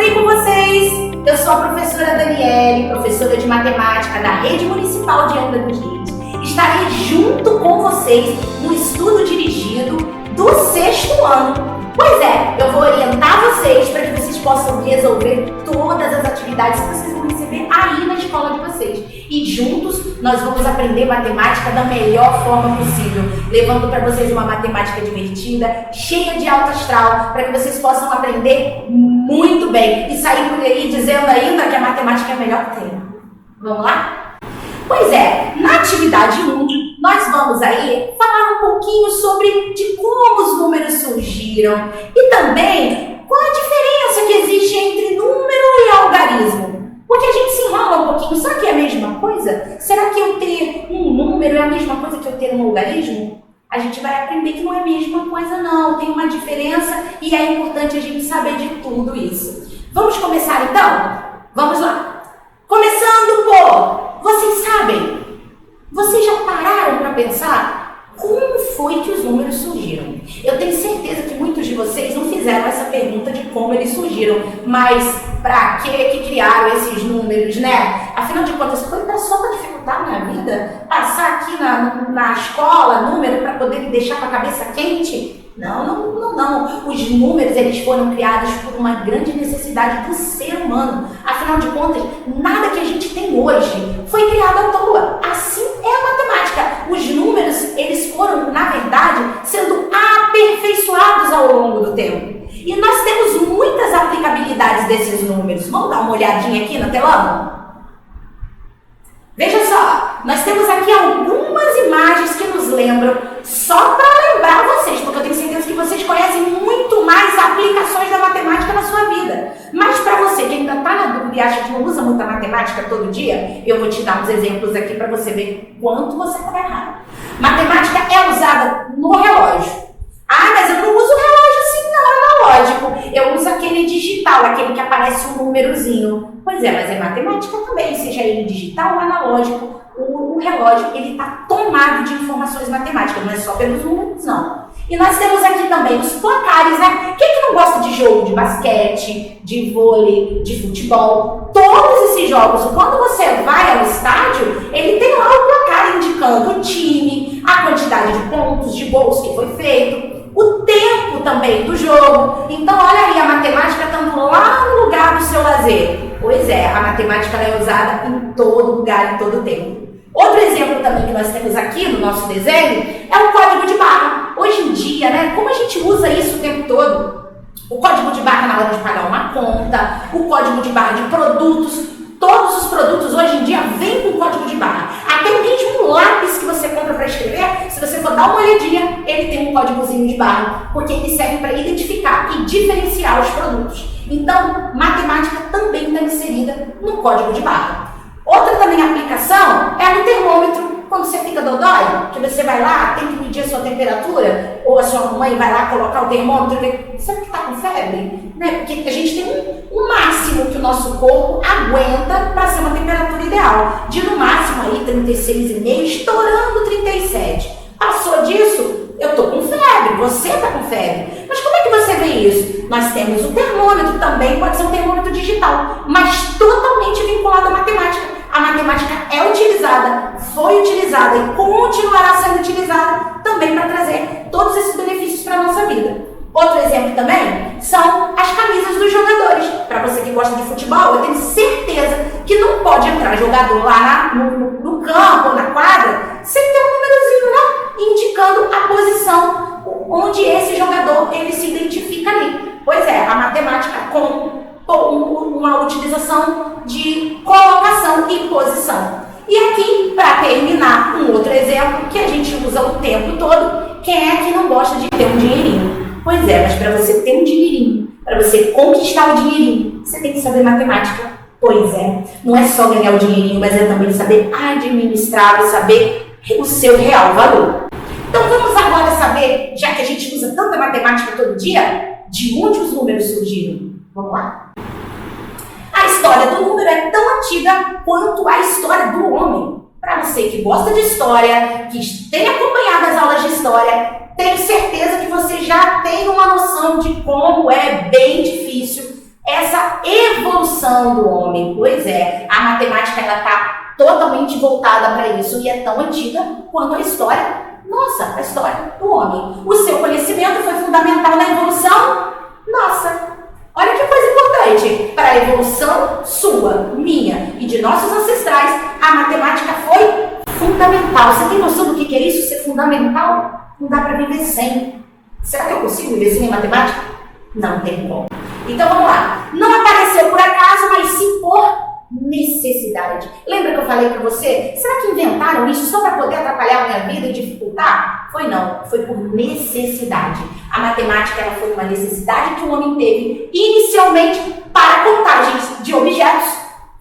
bem com vocês? Eu sou a professora Daniele, professora de matemática da Rede Municipal de Angra dos Reis. Estarei junto com vocês no estudo dirigido do 6º ano. Pois é, eu vou orientar vocês para que vocês possam resolver todas as atividades que vocês vão receber aí na escola de vocês. E juntos nós vamos aprender matemática da melhor forma possível, levando para vocês uma matemática divertida, cheia de alto astral, para que vocês possam aprender muito bem e sair por aí dizendo ainda que a matemática é melhor que tem. Vamos lá? Pois é, na atividade 1, nós vamos aí falar um pouquinho sobre de como os números surgiram e também qual a diferença que existe entre número e algarismo. Porque a gente se enrola um pouquinho, será que é a mesma coisa? Será que eu ter um número é a mesma coisa que eu ter um algarismo? A gente vai aprender que não é a mesma coisa não, tem uma diferença e é importante a gente saber de tudo isso. Vamos começar então? Vamos lá! Começando por, vocês sabem, vocês já pararam para pensar como foi que os números surgiram? Eu tenho certeza que muitos de vocês não fizeram essa pergunta de como eles surgiram, mas para que criaram esses números, né? Afinal de contas, foi só para dificultar a minha vida? Passar aqui na escola, número, para poder me deixar com a cabeça quente? Não. Os números, eles foram criados por uma grande necessidade do ser humano. Afinal de contas, nada que a gente tem hoje foi criado à toa. Assim é a matemática. Os números, eles foram, na verdade, sendo aperfeiçoados ao longo do tempo. E nós temos muitas aplicabilidades desses números. Vamos dar uma olhadinha aqui na telão? Veja só, nós temos aqui algumas imagens que nos lembram, só para lembrar vocês, porque eu tenho certeza que vocês conhecem muito mais aplicações da matemática na sua vida. Mas para você que ainda está na dúvida e acha que não usa muita matemática todo dia, eu vou te dar uns exemplos aqui para você ver quanto você está errado. Matemática é usada no relógio. Ah, mas eu não uso o relógio assim não, analógico. Eu uso aquele digital, aquele que aparece um númerozinho. Pois é, mas é matemática também, seja ele digital ou analógico. O relógio, ele está tomado de informações matemáticas, não é só pelos números, não. E nós temos aqui também os placares, né? Quem que não gosta de jogo de basquete, de vôlei, de futebol? Todos esses jogos, quando você vai ao estádio, ele tem lá o placar indicando o time, a quantidade de pontos, de gols que foi feito, o tempo também do jogo. Então, olha aí a matemática estando lá no lugar do seu lazer. Pois é, a matemática é usada em todo lugar, em todo tempo. Outro exemplo também que nós temos aqui no nosso desenho é o código de barra. Hoje em dia, né, como a gente usa isso o tempo todo? O código de barra na hora de pagar uma conta, o código de barra de produtos, todos os produtos hoje em dia vêm com código de barra. Até mesmo um lápis que você compra para escrever, se você for dar uma olhadinha, ele tem um códigozinho de barra, porque ele serve para identificar e diferenciar os produtos. Então, matemática também está inserida no código de barra. Outra também aplicação é no termômetro. Quando você fica dodói, que você vai lá, tem que medir a sua temperatura, ou a sua mãe vai lá colocar o termômetro e ver, será que está com febre? Né? Porque a gente tem um máximo que o nosso corpo aguenta para ser uma temperatura ideal. De no máximo aí 36,5, estourando 37. Passou disso, eu estou com febre, você está com febre. Mas como é que você vê isso? Nós temos o termômetro também, pode ser um termômetro digital, mas totalmente vinculado à matemática. A matemática é utilizada, foi utilizada e continuará sendo utilizada também para trazer todos esses benefícios para a nossa vida. Outro exemplo também são as camisas dos jogadores. Para você que gosta de futebol, eu tenho certeza que não pode entrar jogador lá no campo ou na quadra sem ter um númerozinho, né? Indicando a posição onde esse jogador ele se identifica ali. Pois é, a matemática com uma utilização de colocação e posição. E aqui, para terminar, um outro exemplo que a gente usa o tempo todo, quem é que não gosta de ter um dinheirinho? Pois é, mas para você ter um dinheirinho, para você conquistar o dinheirinho, você tem que saber matemática. Pois é, não é só ganhar o dinheirinho, mas é também saber administrar e saber o seu real valor. Então vamos agora saber, já que a gente usa tanta matemática todo dia, de onde os números surgiram. Vamos lá? A história do número é tão antiga quanto a história do homem. Para você que gosta de história, que tem acompanhado as aulas de história, tenho certeza que você já tem uma noção de como é bem difícil essa evolução do homem. Pois é, a matemática ela está totalmente voltada para isso e é tão antiga quanto a história. Nossa, a história do homem. O seu conhecimento foi fundamental na evolução? Nossa, olha que coisa importante. Para a evolução sua, minha e de nossos ancestrais, a matemática foi fundamental. Você tem noção do que é isso, ser fundamental? Não dá para viver sem. Será que eu consigo viver sem matemática? Não tem como. Então vamos lá. Não apareceu por acaso, mas sim por necessidade. Lembra que eu falei para você? Será que inventaram isso só para poder atrapalhar a minha vida e dificultar? Foi não, foi por necessidade. A matemática ela foi uma necessidade que o homem teve inicialmente para contagens de objetos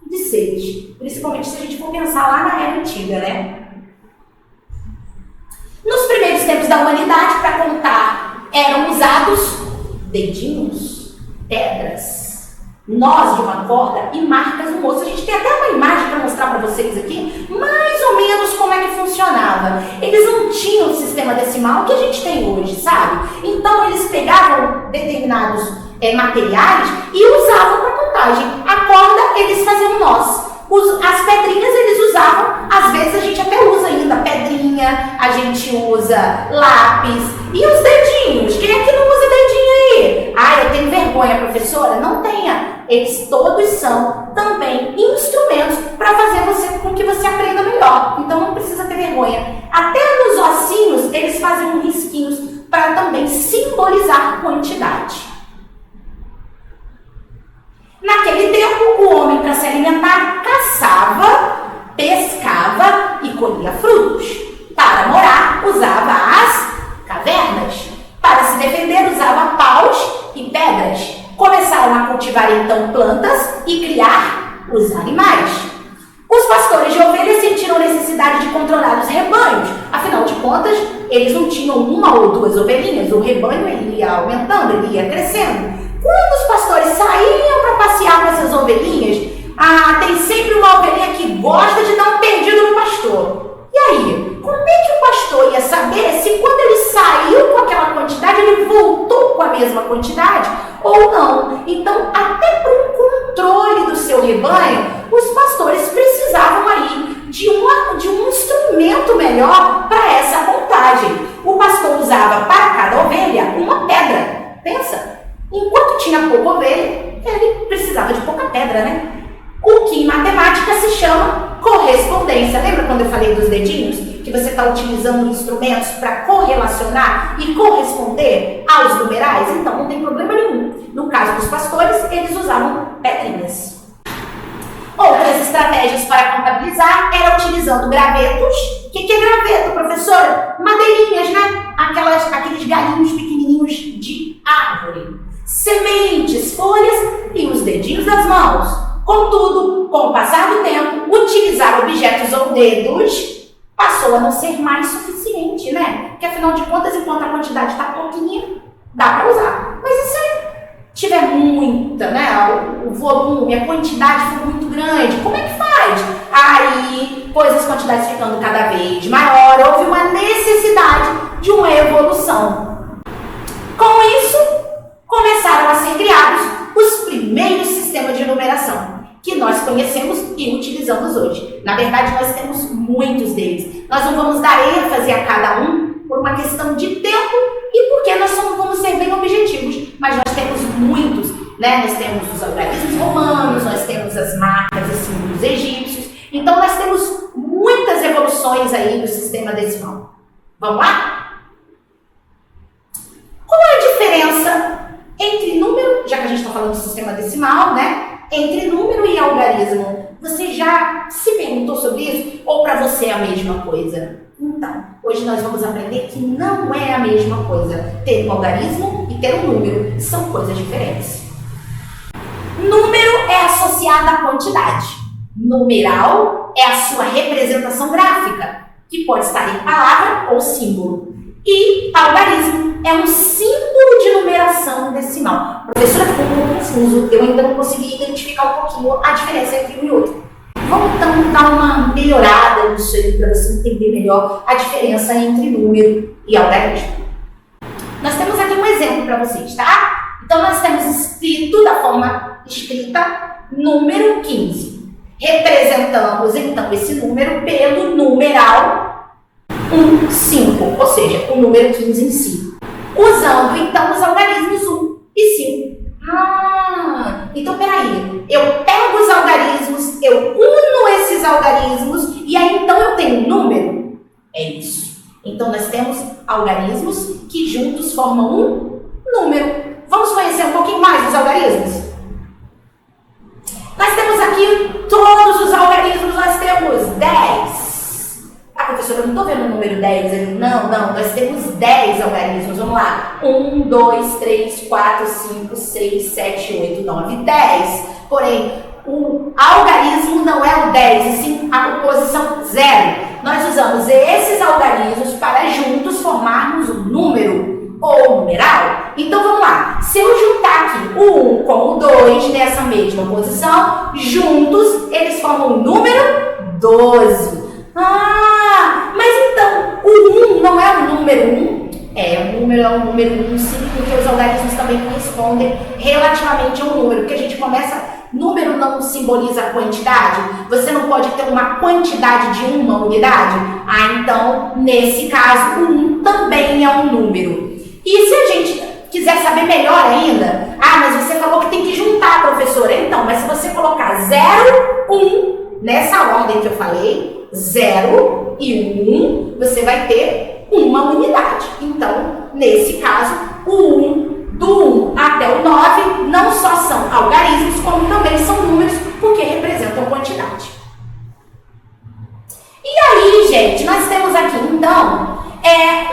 e de seres. Principalmente se a gente for pensar lá na era antiga, né? Nos primeiros tempos da humanidade, para contar, eram usados dedinhos, pedras, nós de uma corda e marcas no osso. A gente tem até uma imagem para mostrar para vocês aqui, mais ou menos como é que funcionava. Eles não tinham o sistema decimal que a gente tem hoje, sabe? Então eles pegavam determinados materiais e usavam para contagem. A corda eles faziam nós. As pedrinhas eles usavam, às vezes a gente até usa ainda pedrinha, a gente usa lápis e os dedinhos. Quem é que não usa dedinho aí? Ah, eu tenho vergonha, professora? Não tenha. Eles todos são também instrumentos para fazer com que você aprenda melhor. Então não precisa ter vergonha. Até nos ossinhos eles fazem risquinhos para também simbolizar quantidade. Naquele tempo, o homem, para se alimentar, caçava, pescava e colhia frutos. Para morar, usava as cavernas. Para se defender, usava paus e pedras. Começaram a cultivar, então, plantas e criar os animais. Os pastores de ovelhas sentiram necessidade de controlar os rebanhos. Afinal de contas, eles não tinham uma ou duas ovelhinhas. O rebanho ele ia aumentando, ele ia crescendo. Quando os pastores saíam para passear com essas ovelhinhas, tem sempre uma ovelhinha que gosta de dar um perdido no pastor. E aí, como é que o pastor ia saber se quando ele saiu com aquela quantidade, ele voltou com a mesma quantidade ou não? Então, até para um controle do seu rebanho, os pastores precisavam aí de um instrumento melhor para essa contagem. O pastor usava para cada ovelha uma pedra. Pensa. Enquanto tinha pouca ovelha, ele precisava de pouca pedra, né? O que em matemática se chama correspondência. Lembra quando eu falei dos dedinhos? Que você está utilizando instrumentos para correlacionar e corresponder aos numerais? Então não tem problema nenhum. No caso dos pastores, eles usavam pedrinhas. Outras estratégias para contabilizar era utilizando gravetos. O que é graveto, professora? Madeirinhas, né? Aqueles galinhos pequenininhos de árvore. Sementes, folhas e os dedinhos das mãos. Contudo, com o passar do tempo, utilizar objetos ou dedos passou a não ser mais suficiente, né? Porque afinal de contas, enquanto a quantidade está pouquinha, dá para usar. Mas e se tiver muita, né? O volume, a quantidade for muito grande, como é que faz? Aí, pois as quantidades ficando cada vez maior, houve uma necessidade de uma evolução. Com isso, começaram a ser criados os primeiros sistemas de numeração, que nós conhecemos e utilizamos hoje. Na verdade, nós temos muitos deles. Nós não vamos dar ênfase a cada um por uma questão de tempo e porque nós vamos ser bem objetivos. Mas nós temos muitos, né? Nós temos os algarismos romanos, nós temos as marcas e símbolos egípcios. Então, nós temos muitas evoluções aí do sistema decimal. Vamos lá? Qual é a diferença entre número, já que a gente está falando do sistema decimal, né? Entre número e algarismo. Você já se perguntou sobre isso? Ou para você é a mesma coisa? Então, hoje nós vamos aprender que não é a mesma coisa. Ter um algarismo e ter um número são coisas diferentes. Número é associado à quantidade. Numeral é a sua representação gráfica, que pode estar em palavra ou símbolo. E algarismo é um símbolo de numeração decimal. Professora, ficou um pouco confuso. Eu ainda não consegui identificar um pouquinho a diferença entre um e outro. Vamos então dar uma melhorada nisso aí para você entender melhor a diferença entre número e algarismo. Nós temos aqui um exemplo para vocês, tá? Então, nós temos escrito da forma escrita número 15. Representamos, então, esse número pelo numeral 5, ou seja, o número 15 em si. Usando, então, os algarismos 1 e 5. Então, peraí. Eu pego os algarismos, eu uno esses algarismos, e aí, então, eu tenho um número? É isso. Então, nós temos algarismos que juntos formam um número. Vamos conhecer um pouquinho mais dos algarismos? Nós temos aqui todos os algarismos, nós temos 10. Ah, professora, eu não estou vendo o número 10. Não, nós temos 10 algarismos. Vamos lá. 1, 2, 3, 4, 5, 6, 7, 8, 9, 10. Porém, o algarismo não é o 10, e sim a composição 0. Nós usamos esses algarismos para juntos formarmos um número ou numeral. Então, vamos lá. Se eu juntar aqui o 1 com o 2 nessa mesma posição, juntos eles formam o número 12. Mas então, o 1 não é o número 1? O número é o número 1, sim, porque os algarismos também correspondem relativamente ao número, porque a gente começa... Número não simboliza quantidade? Você não pode ter uma quantidade de uma unidade? Então, nesse caso, o 1 também é um número. E se a gente quiser saber melhor ainda, mas você falou que tem que juntar, professora. Então, mas se você colocar 0, 1, nessa ordem que eu falei, 0 e 1, você vai ter uma unidade. Então, nesse caso, o 1, do 1 até o 9, não só são algarismos, como também são números, porque representam quantidade. E aí, gente, nós temos aqui, então,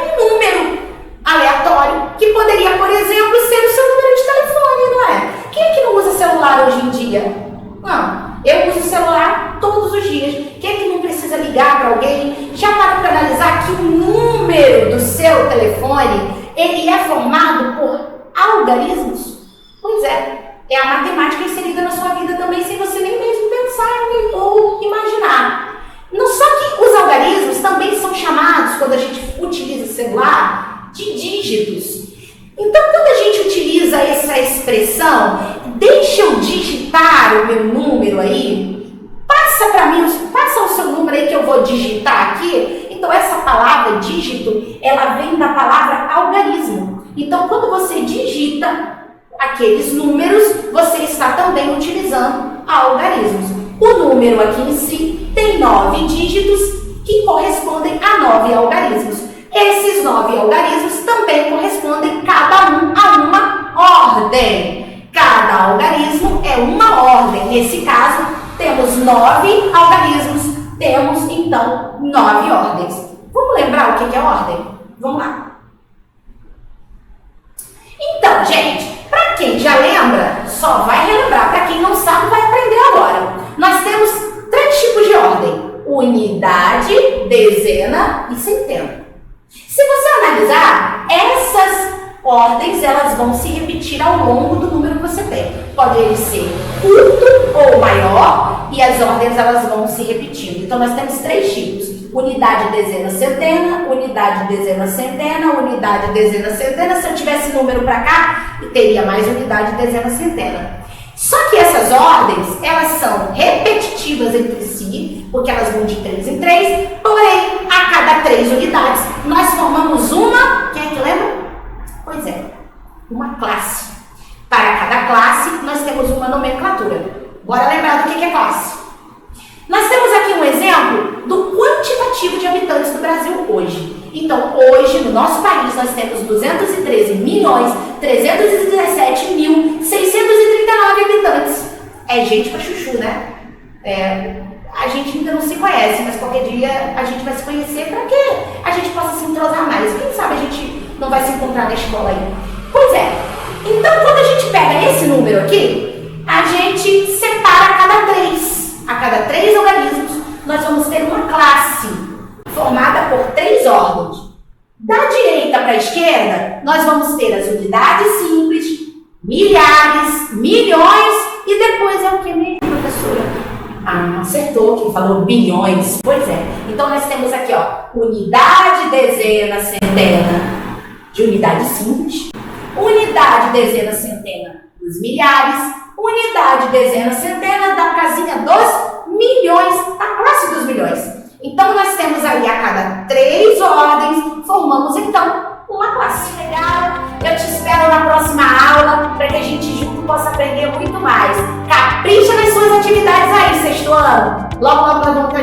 um número aleatório, que poderia, por exemplo, ser o seu número de telefone, não é? Quem é que não usa celular hoje em dia? Não, eu uso celular todos os dias. Quem é que não precisa ligar para alguém? Já para analisar que o número do seu telefone, ele é formado por algarismos? Pois é a matemática inserida na sua vida também, sem você nem mesmo pensar ou imaginar. Não só que os algarismos também são chamados, quando a gente utiliza o celular, de dígitos. Então, quando a gente utiliza essa expressão, deixa eu digitar o meu número aí, passa para mim, passa o seu número aí que eu vou digitar aqui. Então, essa palavra dígito, ela vem da palavra algarismo. Então, quando você digita aqueles números, você está também utilizando algarismos. O número aqui em si tem 9 dígitos que correspondem a 9 algarismos. Esses 9 algarismos também correspondem cada um a uma ordem. Cada algarismo é uma ordem. Nesse caso, temos 9 algarismos, temos então 9 ordens. Vamos lembrar o que é ordem? Vamos lá. Então, gente, para quem já lembra, só vai relembrar. Para quem não sabe, vai aprender agora. Nós temos 3 tipos de ordem: unidade, dezena e centena. Se você analisar, essas ordens elas vão se repetir ao longo do número que você tem. Pode ele ser curto ou maior, e as ordens elas vão se repetindo. Então, nós temos 3 tipos: unidade, dezena, centena, unidade, dezena, centena, unidade, dezena, centena. Se eu tivesse número para cá, teria mais unidade, dezena, centena. Só que essas ordens, elas são repetitivas entre si, porque elas vão de 3 em 3, porém, a cada 3 unidades, nós formamos uma, quem é que lembra? Pois é, uma classe. Para cada classe, nós temos uma nomenclatura. Bora lembrar do que é classe. Nós temos aqui um exemplo do quantitativo de habitantes do Brasil hoje. Então, hoje, no nosso país, nós temos 213.317.639 habitantes. É gente pra chuchu, né? A gente ainda não se conhece, mas qualquer dia a gente vai se conhecer para que a gente possa se entrosar mais. Quem sabe a gente não vai se encontrar na escola aí. Pois é. Então, quando a gente pega esse número aqui, a gente separa a cada 3. A cada 3 algarismos, nós vamos ter uma classe formada por 3 ordens. Da direita para a esquerda, nós vamos ter as unidades simples, milhares, milhões e depois é o que mesmo, professora? Acertou, quem falou bilhões. Pois é. Então, nós temos aqui, unidade, dezena, centena de unidade simples, Unidade, dezena, centena dos milhares. Unidade, dezena, centena da casinha dos milhões, da classe dos milhões. Então, nós temos aí a cada 3 ordens, formamos então uma classe. Legal? Eu te espero na próxima aula para que a gente junto possa aprender muito mais. Capricha nas suas atividades aí, sexto ano. Logo, logo nós vamos